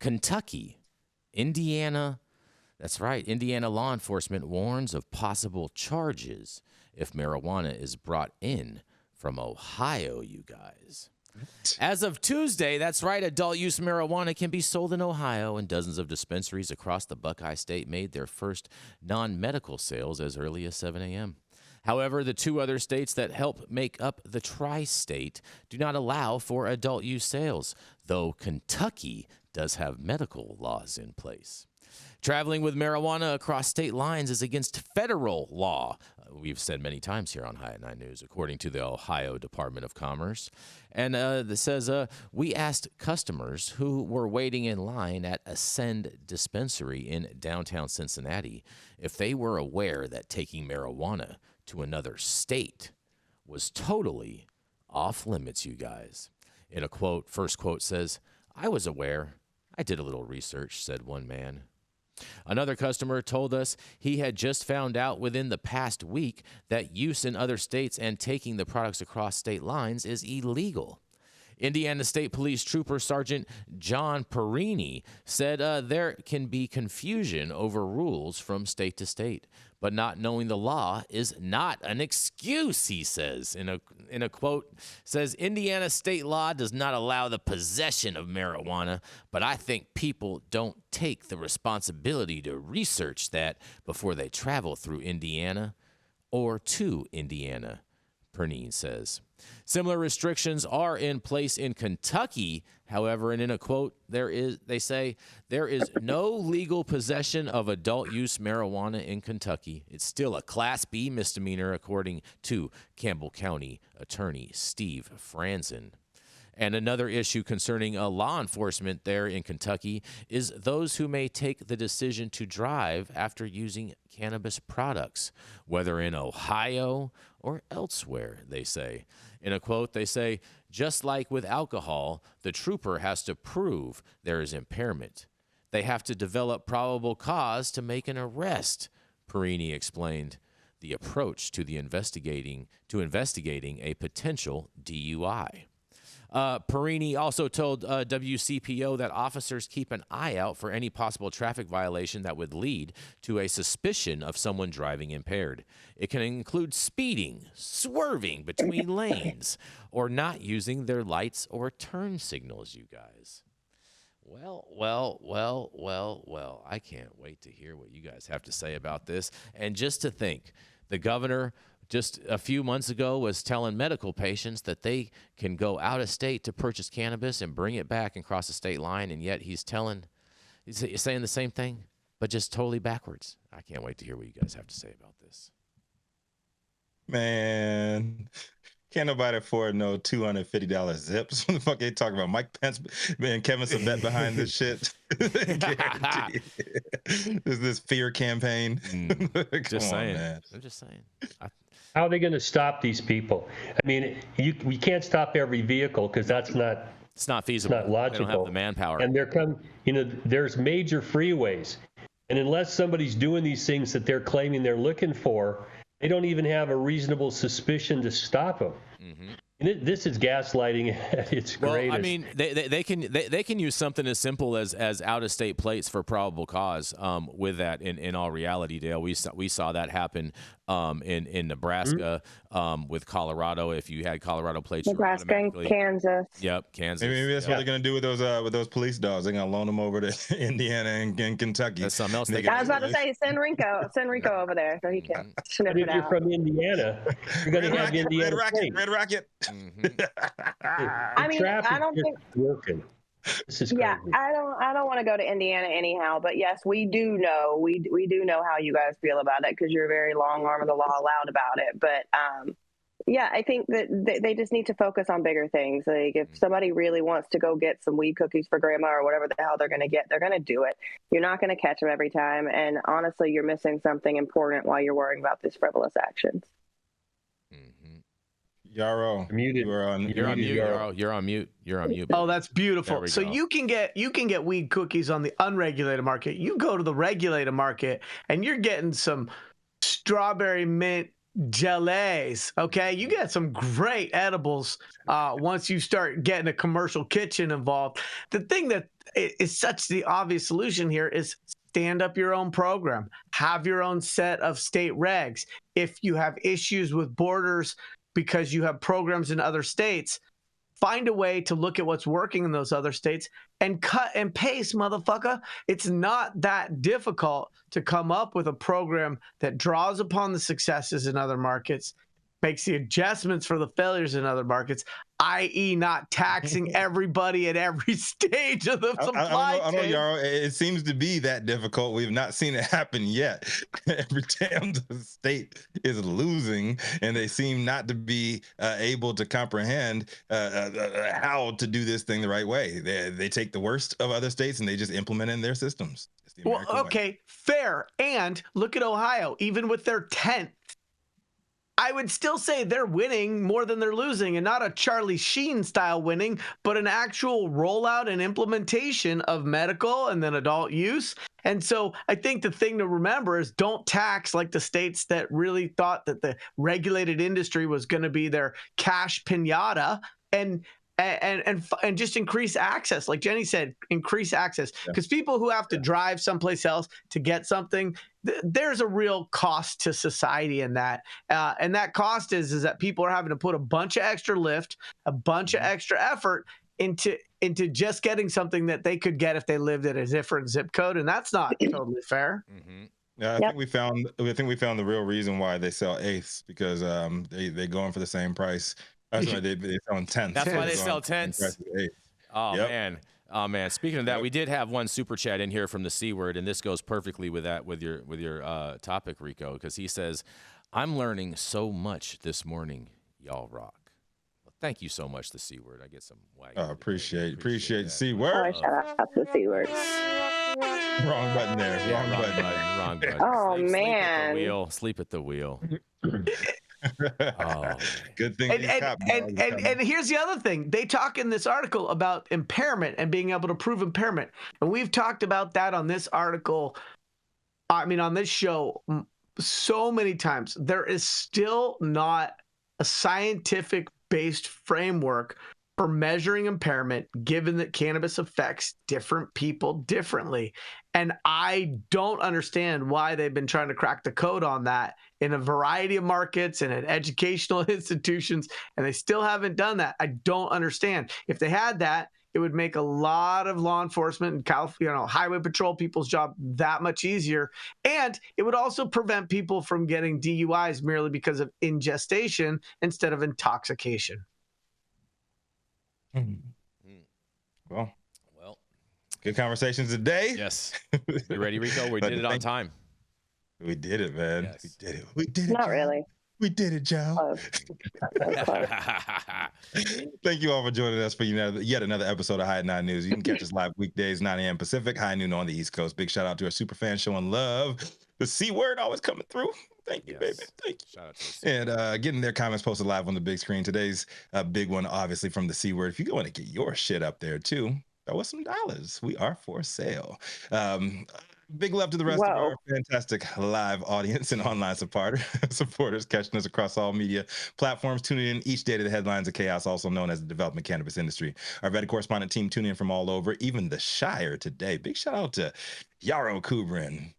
Kentucky, Indiana. That's right. Indiana law enforcement warns of possible charges if marijuana is brought in from Ohio, you guys. As of Tuesday, that's right, adult use marijuana can be sold in Ohio, and dozens of dispensaries across the Buckeye State made their first non-medical sales as early as 7 a.m. However, the two other states that help make up the tri-state do not allow for adult use sales, though Kentucky does have medical laws in place. Traveling with marijuana across state lines is against federal law. We've said many times here on High at 9 News, according to the Ohio Department of Commerce. And this says, we asked customers who were waiting in line at Ascend Dispensary in downtown Cincinnati if they were aware that taking marijuana to another state was totally off limits, you guys. In a quote, first quote says, I was aware. I did a little research, said one man. Another customer told us he had just found out within the past week that use in other states and taking the products across state lines is illegal. Indiana State Police Trooper Sergeant John Perini said there can be confusion over rules from state to state, but not knowing the law is not an excuse, he says. In a quote, says, Indiana state law does not allow the possession of marijuana, but I think people don't take the responsibility to research that before they travel through Indiana or to Indiana, Perini says. Similar restrictions are in place in Kentucky. However, and in a quote, they say there is no legal possession of adult use marijuana in Kentucky. It's still a Class B misdemeanor, according to Campbell County Attorney Steve Franzen. And another issue concerning law enforcement there in Kentucky is those who may take the decision to drive after using cannabis products, whether in Ohio or elsewhere, they say. In a quote, they say, just like with alcohol, the trooper has to prove there is impairment. They have to develop probable cause to make an arrest, Perini explained the approach to investigating a potential DUI. Perini also told WCPO that officers keep an eye out for any possible traffic violation that would lead to a suspicion of someone driving impaired. It can include speeding, swerving between lanes, or not using their lights or turn signals, you guys. Well, I can't wait to hear what you guys have to say about this. And just to think, the governor just a few months ago was telling medical patients that they can go out of state to purchase cannabis and bring it back and cross the state line, and yet he's saying the same thing, but just totally backwards. I can't wait to hear what you guys have to say about this. Man, can't nobody afford no $250 zips. What the fuck are you talking about? Mike Pence, man, Kevin Sabet behind this shit. This fear campaign. Just saying. Man. I'm just saying. How are they going to stop these people? I mean, we can't stop every vehicle because it's not feasible. It's not logical. They don't have the manpower. And there's major freeways. And unless somebody's doing these things that they're claiming they're looking for, they don't even have a reasonable suspicion to stop them. Mm-hmm. And this is gaslighting at its greatest. Well, I mean, they can use something as simple as out-of-state plates for probable cause. With that, in all reality, Dale, we saw that happen in Nebraska, with Colorado. If you had Colorado plates, Nebraska and Kansas. Yep, Kansas. Maybe that's what they're gonna do with those police dogs. They're gonna loan them over to Indiana and Kentucky. That's something else. I was about to say, send Rico over there so he can sniff it out. If you're from Indiana, you're gonna have Indiana Red Rocket. I mean, I don't think working. This is crazy. Yeah, I don't want to go to Indiana anyhow, but yes, we do know how you guys feel about it because you're very long arm of the law allowed about it. But yeah, I think that they just need to focus on bigger things. Like if somebody really wants to go get some weed cookies for grandma or whatever the hell they're going to get, they're going to do it. You're not going to catch them every time. And honestly, you're missing something important while you're worrying about these frivolous actions. Yarrow, you're on mute. You're on mute. Oh, that's beautiful. So you can get weed cookies on the unregulated market. You go to the regulated market and you're getting some strawberry mint gelays. Okay, you get some great edibles once you start getting a commercial kitchen involved. The thing that is such the obvious solution here is stand up your own program, have your own set of state regs. If you have issues with borders because you have programs in other states, find a way to look at what's working in those other states and cut and paste, motherfucker. It's not that difficult to come up with a program that draws upon the successes in other markets, makes the adjustments for the failures in other markets, i.e. not taxing everybody at every stage of the supply chain. I don't know, Yarrow. It seems to be that difficult. We've not seen it happen yet. Every time the state is losing, and they seem not to be able to comprehend how to do this thing the right way. They take the worst of other states and they just implement it in their systems. Well, okay, fair. And look at Ohio, even with their 10th. I would still say they're winning more than they're losing, and not a Charlie Sheen style winning, but an actual rollout and implementation of medical and then adult use. And so I think the thing to remember is don't tax like the states that really thought that the regulated industry was going to be their cash pinata, and just increase access. Like Jenny said, increase access, because people who have to drive someplace else to get something, there's a real cost to society in that. And that cost is that people are having to put a bunch of extra lift, a bunch of extra effort into just getting something that they could get if they lived at a different zip code. And that's not totally fair. Yeah, I think we found the real reason why they sell eighths, because they're going for the same price. That's why they're selling tenths. That's why they sell tenths. Oh, man. Oh, man. Speaking of that, we did have one super chat in here from the C word, and this goes perfectly with that, with your topic, Rico, because he says, I'm learning so much this morning. Y'all rock. Well, thank you so much, the C word. I get some wagon. Oh, appreciate the C word. Oh, shout out to the C word. Wrong button there. Wrong button. Oh, man. Sleep at the wheel. Good thing. And here's the other thing. They talk in this article about impairment and being able to prove impairment. And we've talked about that on this article. I mean, on this show so many times. There is still not a scientific based framework for measuring impairment, given that cannabis affects different people differently. And I don't understand why they've been trying to crack the code on that in a variety of markets and at educational institutions, and they still haven't done that. I don't understand. If they had that, it would make a lot of law enforcement and highway patrol people's job that much easier. And it would also prevent people from getting DUIs merely because of ingestation instead of intoxication. Well, good conversations today. Yes. You ready, Rico? We did it on time. We did it, man. Yes. We did it. Not really. We did it, Joe. Thank you all for joining us for yet another episode of High at 9 News. You can catch us live weekdays, 9 a.m. Pacific, high noon on the East Coast. Big shout out to our super fans showing love. The C word always coming through. Thank you, baby. Thank you. Shout out to the and getting their comments posted live on the big screen. Today's big one, obviously, from the C word. If you want to get your shit up there, too, throw us some dollars. We are for sale. Big love to the rest of our fantastic live audience and online supporters catching us across all media platforms, tuning in each day to the headlines of chaos, also known as the development cannabis industry. Our vetted correspondent team tuning in from all over, even the Shire today. Big shout out to Yarrow Kubrin,